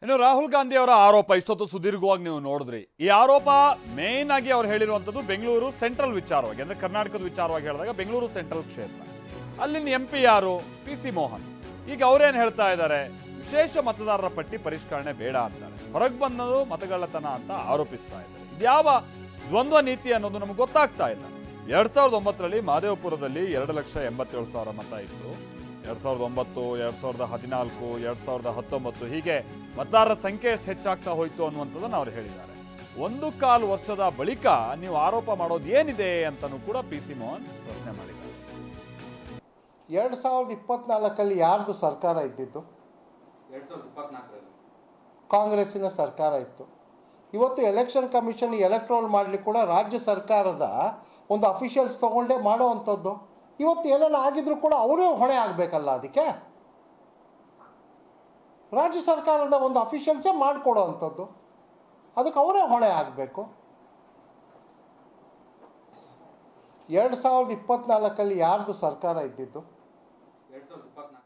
ಇನ್ನು ರಾಹುಲ್ ಗಾಂಧಿ ಅವರ ಆರೋಪ ಇಷ್ಟೊತ್ತು ಸುದೀರ್ಘವಾಗಿ ನೀವು ನೋಡಿದ್ರಿ. ಈ ಆರೋಪ ಮೇನ್ ಆಗಿ ಅವ್ರು ಹೇಳಿರುವಂತದ್ದು ಬೆಂಗಳೂರು ಸೆಂಟ್ರಲ್ ವಿಚಾರವಾಗಿ, ಅಂದ್ರೆ ಕರ್ನಾಟಕದ ವಿಚಾರವಾಗಿ ಹೇಳಿದಾಗ ಬೆಂಗಳೂರು ಸೆಂಟ್ರಲ್ ಕ್ಷೇತ್ರ. ಅಲ್ಲಿನ MP ಯಾರು? PC ಮೋಹನ್. ಈಗ ಅವ್ರೇನ್ ಹೇಳ್ತಾ ಇದ್ದಾರೆ, ವಿಶೇಷ ಮತದಾರರ ಪಟ್ಟಿ ಪರಿಷ್ಕರಣೆ ಬೇಡ ಅಂತಾರೆ. ಹೊರಗೆ ಬಂದದು ಮತಗಳ್ಳತನ ಅಂತ ಆರೋಪಿಸ್ತಾ ಇದ್ದಾರೆ. ಇದ್ಯಾವ ದ್ವಂದ್ವ ನೀತಿ ಅನ್ನೋದು ನಮ್ಗೆ ಗೊತ್ತಾಗ್ತಾ ಇಲ್ಲ. 2009ರಲ್ಲಿ ಮಹದೇವಪುರದಲ್ಲಿ 2,87,000 ಮತ ಇತ್ತು. 2009, 2014, 2019 ಹೀಗೆ ಮತದಾರರ ಸಂಖ್ಯೆ ಎಷ್ಟು ಹೆಚ್ಚಾಗ್ತಾ ಹೋಯ್ತು ಅನ್ನುವಂಥದ್ದನ್ನು ಅವ್ರು ಹೇಳಿದ್ದಾರೆ. 1.25 ವರ್ಷದ ಬಳಿಕ ನೀವು ಆರೋಪ ಮಾಡೋದು ಏನಿದೆ ಅಂತಲೂ ಕೂಡ PC ಮೋಹನ್ ಪ್ರಶ್ನೆ ಮಾಡಿದ್ದಾರೆ. 2024 ಯಾರ್ದು ಸರ್ಕಾರ ಇದ್ದಿದ್ದು? 2024 ಕಾಂಗ್ರೆಸ್ಸಿನ ಸರ್ಕಾರ ಇತ್ತು. ಇವತ್ತು ಎಲೆಕ್ಷನ್ ಕಮಿಷನ್ ಎಲೆಕ್ಟ್ರೋಲ್ ಮಾಡಲಿಕ್ಕೆ ಕೂಡ ರಾಜ್ಯ ಸರ್ಕಾರದ ಒಂದು ಅಫಿಷಿಯಲ್ಸ್ ತೊಗೊಂಡೇ ಮಾಡೋವಂಥದ್ದು. ಇವತ್ತು ಏನೆಲ್ಲ ಆಗಿದ್ರು ಕೂಡ ಅವರೇ ಹೊಣೆ ಆಗಬೇಕಲ್ಲ. ಅದಕ್ಕೆ ರಾಜ್ಯ ಸರ್ಕಾರದ ಒಂದು ಅಫಿಷಿಯಲ್ಸೇ ಮಾಡಿಕೊಡೋ ಅಂಥದ್ದು, ಅದಕ್ಕೆ ಅವರೇ ಹೊಣೆ ಆಗಬೇಕು. 2024 ಯಾರ್ದು ಸರ್ಕಾರ ಇದ್ದಿದ್ದು? 2024